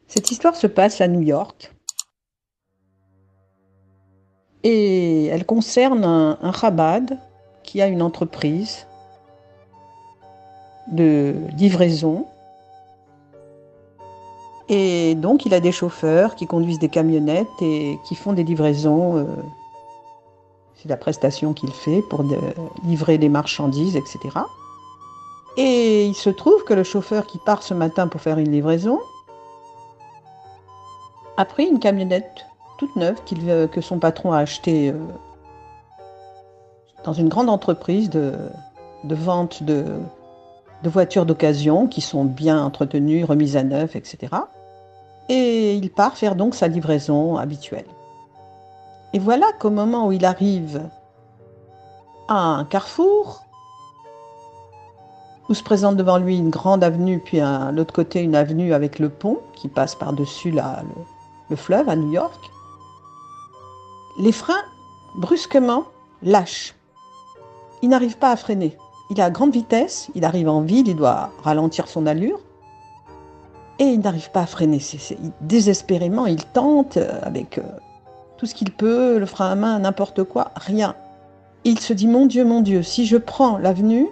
Cette histoire se passe à New York et elle concerne un Chabad qui a une entreprise de livraison. Et donc, il a des chauffeurs qui conduisent des camionnettes et qui font des livraisons. C'est la prestation qu'il fait pour livrer des marchandises, etc. Et il se trouve que le chauffeur qui part ce matin pour faire une livraison a pris une camionnette toute neuve que son patron a achetée dans une grande entreprise de vente de voitures d'occasion qui sont bien entretenues, remises à neuf, etc. Et il part faire donc sa livraison habituelle. Et voilà qu'au moment où il arrive à un carrefour, où se présente devant lui une grande avenue, puis à l'autre côté une avenue avec le pont qui passe par-dessus le fleuve à New York, les freins, brusquement, lâchent. Il n'arrive pas à freiner. Il est à grande vitesse, il arrive en ville, il doit ralentir son allure, et il n'arrive pas à freiner. Désespérément, il tente avec tout ce qu'il peut, le frein à main, n'importe quoi, rien. Il se dit, mon Dieu, si je prends l'avenue,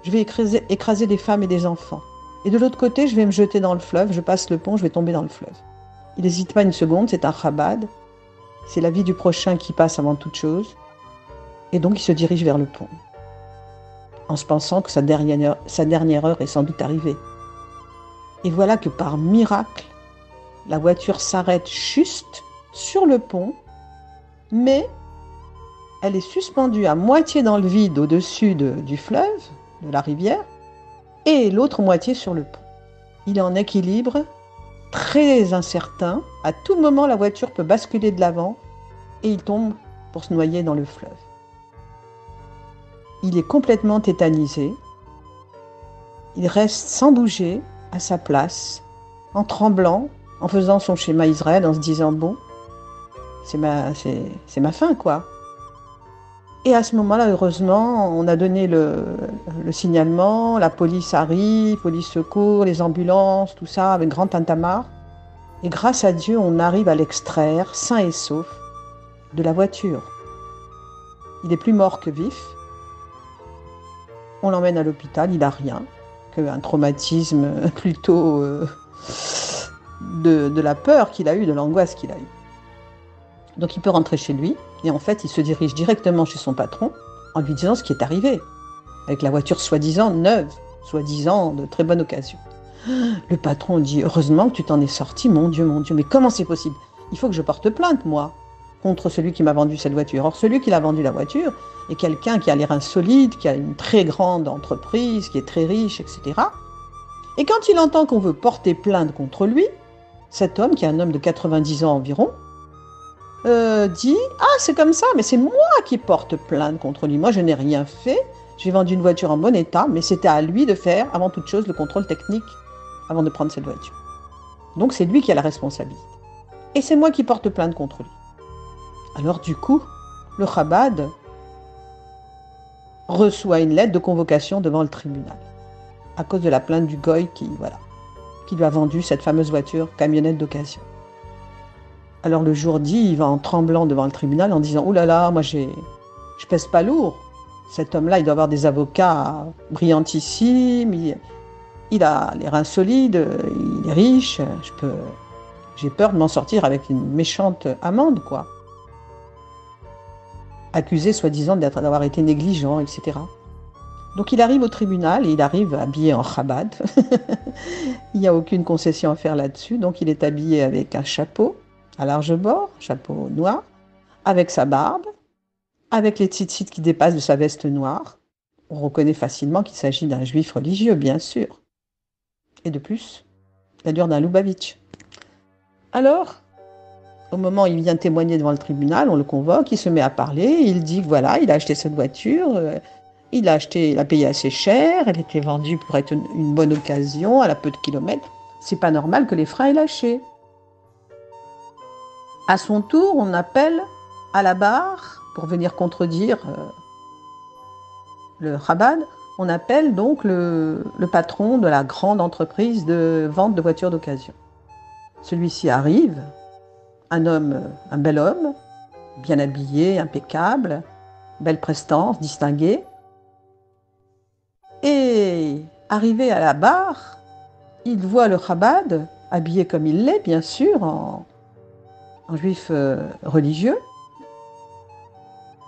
je vais écraser des femmes et des enfants. Et de l'autre côté, je vais me jeter dans le fleuve, je passe le pont, je vais tomber dans le fleuve. Il n'hésite pas une seconde, c'est un Chabad, c'est la vie du prochain qui passe avant toute chose. Et donc il se dirige vers le pont, en se pensant que sa dernière heure est sans doute arrivée. Et voilà que par miracle, la voiture s'arrête juste sur le pont, mais elle est suspendue à moitié dans le vide au-dessus du fleuve, de la rivière, et l'autre moitié sur le pont. Il est en équilibre, très incertain. À tout moment, la voiture peut basculer de l'avant et il tombe pour se noyer dans le fleuve. Il est complètement tétanisé. Il reste sans bouger à sa place, en tremblant, en faisant son schéma Israël, en se disant, bon, c'est ma fin, quoi. Et à ce moment-là, heureusement, on a donné le signalement, la police arrive, police secours, les ambulances, tout ça, avec grand tintamarre. Et grâce à Dieu, on arrive à l'extraire, sain et sauf, de la voiture. Il est plus mort que vif. On l'emmène à l'hôpital, il n'a rien, qu'un traumatisme plutôt de la peur qu'il a eue, de l'angoisse qu'il a eue. Donc il peut rentrer chez lui, et en fait, il se dirige directement chez son patron en lui disant ce qui est arrivé, avec la voiture soi-disant neuve, soi-disant de très bonne occasion. Le patron dit, heureusement que tu t'en es sorti, mon Dieu, mais comment c'est possible? Il faut que je porte plainte, moi, contre celui qui m'a vendu cette voiture. Or, celui qui l'a vendu la voiture est quelqu'un qui a l'air insolite, qui a une très grande entreprise, qui est très riche, etc. Et quand il entend qu'on veut porter plainte contre lui, cet homme, qui est un homme de 90 ans environ, dit, ah, c'est comme ça, mais c'est moi qui porte plainte contre lui. Moi, je n'ai rien fait. J'ai vendu une voiture en bon état, mais c'était à lui de faire, avant toute chose, le contrôle technique avant de prendre cette voiture. Donc, c'est lui qui a la responsabilité. Et c'est moi qui porte plainte contre lui. Alors, du coup, le Chabad reçoit une lettre de convocation devant le tribunal, à cause de la plainte du Goy qui lui a vendu cette fameuse voiture, camionnette d'occasion. Alors le jour dit, il va en tremblant devant le tribunal en disant « Ouh là là, moi je pèse pas lourd. Cet homme-là, il doit avoir des avocats brillantissimes, il a les reins solides, il est riche, j'ai peur de m'en sortir avec une méchante amende, quoi. » Accusé soi-disant d'avoir été négligent, etc. Donc il arrive au tribunal et il arrive habillé en Chabad. Il n'y a aucune concession à faire là-dessus, donc il est habillé avec un chapeau à large bord, chapeau noir, avec sa barbe, avec les tzitzit qui dépassent de sa veste noire. On reconnaît facilement qu'il s'agit d'un juif religieux, bien sûr. Et de plus, l'allure d'un Lubavitch. Alors, au moment où il vient témoigner devant le tribunal, on le convoque, il se met à parler, il dit que voilà, il a acheté cette voiture, il a payé assez cher, elle était vendue pour être une bonne occasion, elle a peu de kilomètres. C'est pas normal que les freins aient lâché. À son tour, on appelle à la barre, pour venir contredire le Chabad, on appelle donc le patron de la grande entreprise de vente de voitures d'occasion. Celui-ci arrive, un bel homme, bien habillé, impeccable, belle prestance, distingué. Et arrivé à la barre, il voit le Chabad, habillé comme il l'est, bien sûr, en juif religieux.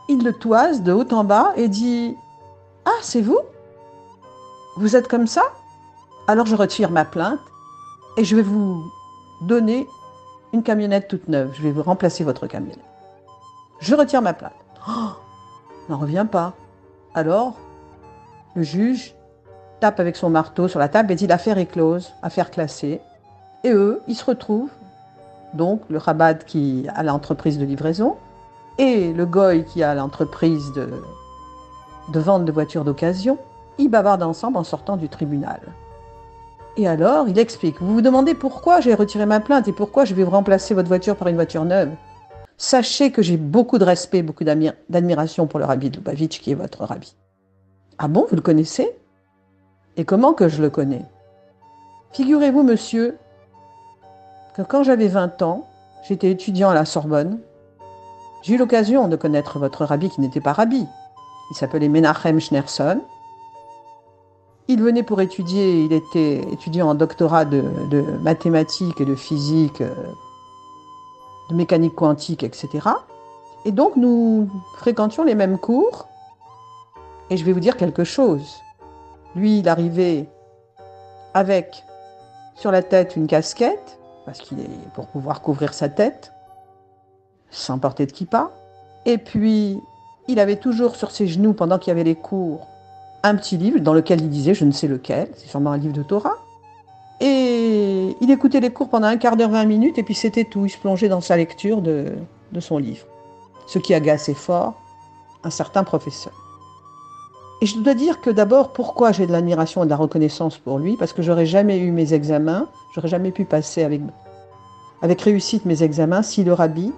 Il le toise de haut en bas et dit « Ah, c'est vous? Vous êtes comme ça? Alors je retire ma plainte et je vais vous donner une camionnette toute neuve. Je vais vous remplacer votre camionnette. » Je retire ma plainte. Oh, n'en revient pas. Alors, le juge tape avec son marteau sur la table et dit l'affaire est close, affaire classée. Et eux, ils se retrouvent, donc le Chabad qui a l'entreprise de livraison et le Goy qui a l'entreprise de vente de voitures d'occasion, ils bavardent ensemble en sortant du tribunal. Et alors, il explique, vous vous demandez pourquoi j'ai retiré ma plainte et pourquoi je vais vous remplacer votre voiture par une voiture neuve. Sachez que j'ai beaucoup de respect, beaucoup d'admiration pour le rabbi de Lubavitch qui est votre rabbi. Ah bon, vous le connaissez? Et comment que je le connais? Figurez-vous, monsieur, que quand j'avais 20 ans, j'étais étudiant à la Sorbonne. J'ai eu l'occasion de connaître votre rabbi qui n'était pas rabbi. Il s'appelait Menachem Schneerson. Il venait pour étudier, il était étudiant en doctorat de mathématiques et de physique, de mécanique quantique, etc. Et donc nous fréquentions les mêmes cours. Et je vais vous dire quelque chose. Lui, il arrivait avec sur la tête une casquette, parce qu'il est pour pouvoir couvrir sa tête, sans porter de kippa. Et puis, il avait toujours sur ses genoux, pendant qu'il y avait les cours, un petit livre dans lequel il disait, je ne sais lequel, c'est sûrement un livre de Torah. Et il écoutait les cours pendant un quart d'heure, 20 minutes, et puis c'était tout. Il se plongeait dans sa lecture de son livre. Ce qui agaçait fort un certain professeur. Et je dois dire que d'abord, pourquoi j'ai de l'admiration et de la reconnaissance pour lui? Parce que j'aurais jamais eu mes examens, j'aurais jamais pu passer avec réussite mes examens si le rabbi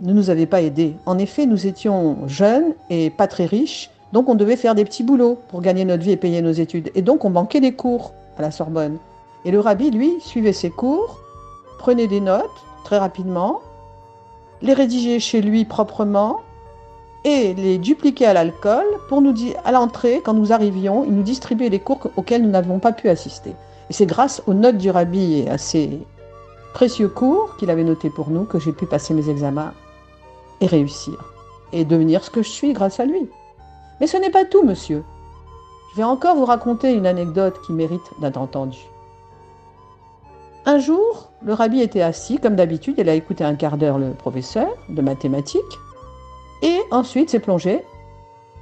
ne nous avait pas aidés. En effet, nous étions jeunes et pas très riches, donc on devait faire des petits boulots pour gagner notre vie et payer nos études. Et donc on manquait des cours à la Sorbonne. Et le rabbi, lui, suivait ses cours, prenait des notes très rapidement, les rédigeait chez lui proprement, et les dupliquer à l'alcool pour nous dire, à l'entrée, quand nous arrivions, il nous distribuait les cours auxquels nous n'avons pas pu assister. Et c'est grâce aux notes du rabbi et à ces précieux cours qu'il avait notés pour nous que j'ai pu passer mes examens et réussir. Et devenir ce que je suis grâce à lui. Mais ce n'est pas tout, monsieur. Je vais encore vous raconter une anecdote qui mérite d'être entendue. Un jour, le rabbi était assis, comme d'habitude, il a écouté un quart d'heure le professeur de mathématiques, et ensuite s'est plongé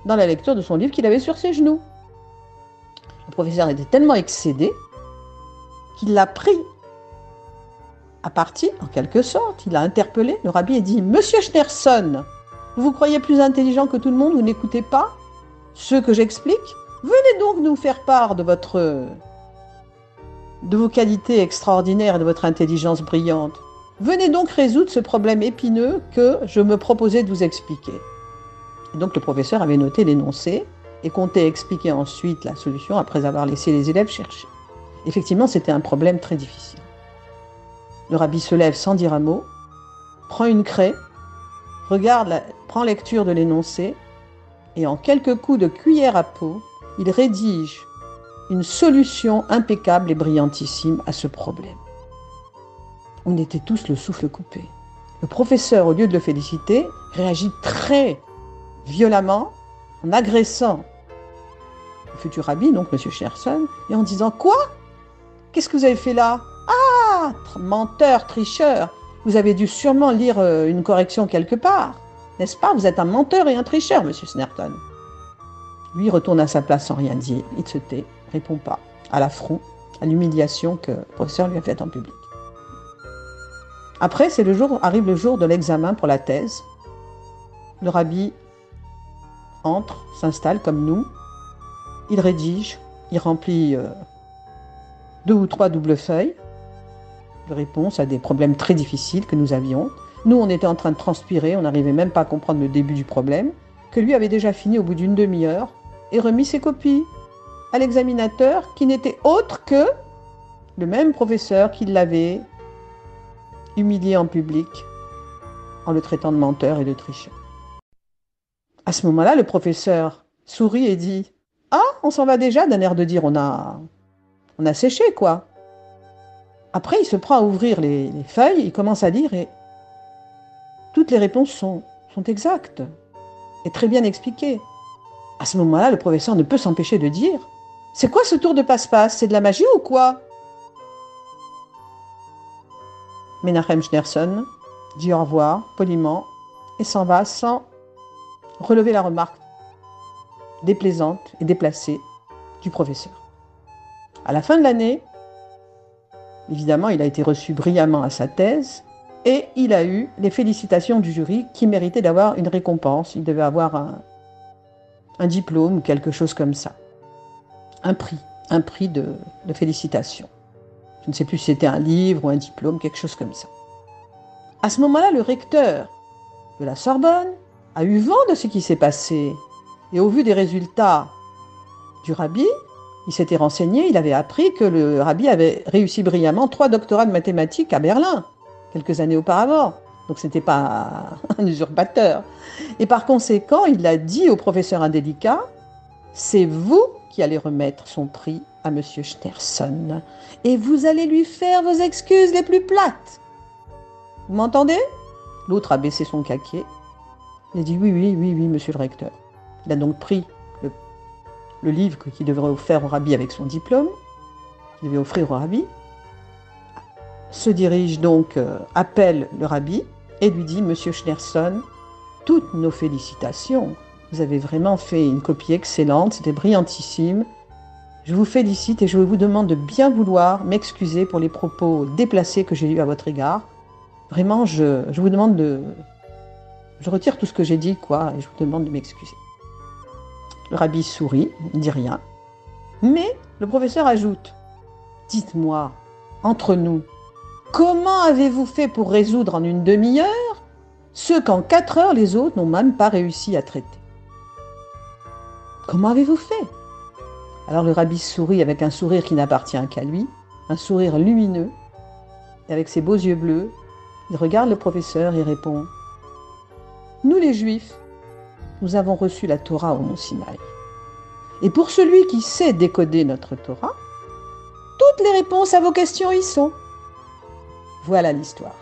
dans la lecture de son livre qu'il avait sur ses genoux. Le professeur était tellement excédé qu'il l'a pris à partie, en quelque sorte. Il a interpellé le rabbi et dit « Monsieur Schneerson, vous vous croyez plus intelligent que tout le monde, vous n'écoutez pas ce que j'explique? Venez donc nous faire part de vos qualités extraordinaires et de votre intelligence brillante. Venez donc résoudre ce problème épineux que je me proposais de vous expliquer. » Et donc le professeur avait noté l'énoncé et comptait expliquer ensuite la solution après avoir laissé les élèves chercher. Effectivement, c'était un problème très difficile. Le rabbi se lève sans dire un mot, prend une craie, prend lecture de l'énoncé et en quelques coups de cuillère à peau, il rédige une solution impeccable et brillantissime à ce problème. On était tous le souffle coupé. Le professeur, au lieu de le féliciter, réagit très violemment en agressant le futur rabbi, donc M. Schneerson, et en disant « Quoi? Qu'est-ce que vous avez fait là? Ah, menteur, tricheur, vous avez dû sûrement lire une correction quelque part, n'est-ce pas? Vous êtes un menteur et un tricheur, M. Schneerson. » Lui retourne à sa place sans rien dire, il se tait, répond pas à l'affront, à l'humiliation que le professeur lui a faite en public. Après, arrive le jour de l'examen pour la thèse. Le rabbi entre, s'installe comme nous. Il rédige, il remplit 2 ou 3 doubles feuilles de réponses à des problèmes très difficiles que nous avions. Nous, on était en train de transpirer, on n'arrivait même pas à comprendre le début du problème, que lui avait déjà fini au bout d'une demi-heure et remis ses copies à l'examinateur qui n'était autre que le même professeur qui l'avait humilié en public en le traitant de menteur et de tricheur. À ce moment-là, le professeur sourit et dit « Ah, on s'en va déjà ?» d'un air de dire « on a séché, quoi ». Après, il se prend à ouvrir les feuilles, il commence à lire et toutes les réponses sont exactes et très bien expliquées. À ce moment-là, le professeur ne peut s'empêcher de dire « C'est quoi ce tour de passe-passe? C'est de la magie ou quoi ?» Menachem Schneerson dit au revoir poliment et s'en va sans relever la remarque déplaisante et déplacée du professeur. À la fin de l'année, évidemment, il a été reçu brillamment à sa thèse et il a eu les félicitations du jury qui méritait d'avoir une récompense. Il devait avoir un diplôme ou quelque chose comme ça. Un prix de félicitations. Je ne sais plus si c'était un livre ou un diplôme, quelque chose comme ça. À ce moment-là, le recteur de la Sorbonne a eu vent de ce qui s'est passé. Et au vu des résultats du rabbi, il s'était renseigné, il avait appris que le rabbi avait réussi brillamment 3 doctorats de mathématiques à Berlin, quelques années auparavant. Donc ce n'était pas un usurpateur. Et par conséquent, il a dit au professeur indélicat, c'est vous qui allez remettre son prix à M. Schneerson. Et vous allez lui faire vos excuses les plus plates. Vous m'entendez? L'autre a baissé son caquet. Il a dit oui, monsieur le recteur. Il a donc pris le livre qu'il devrait offrir au rabbi avec son diplôme, qu'il devait offrir au rabbi, se dirige donc, appelle le rabbi et lui dit « Monsieur Schneerson, toutes nos félicitations. Vous avez vraiment fait une copie excellente, c'était brillantissime. Je vous félicite et je vous demande de bien vouloir m'excuser pour les propos déplacés que j'ai eus à votre égard. Vraiment, je vous demande de... Je retire tout ce que j'ai dit, quoi, et je vous demande de m'excuser. » Le rabbi sourit, ne dit rien. Mais le professeur ajoute « Dites-moi, entre nous, comment avez-vous fait pour résoudre en une demi-heure ce qu'en 4 heures les autres n'ont même pas réussi à traiter? Comment avez-vous fait ?» Alors le rabbi sourit avec un sourire qui n'appartient qu'à lui, un sourire lumineux, et avec ses beaux yeux bleus, il regarde le professeur et répond « Nous les Juifs, nous avons reçu la Torah au Mont Sinaï. Et pour celui qui sait décoder notre Torah, toutes les réponses à vos questions y sont. Voilà l'histoire.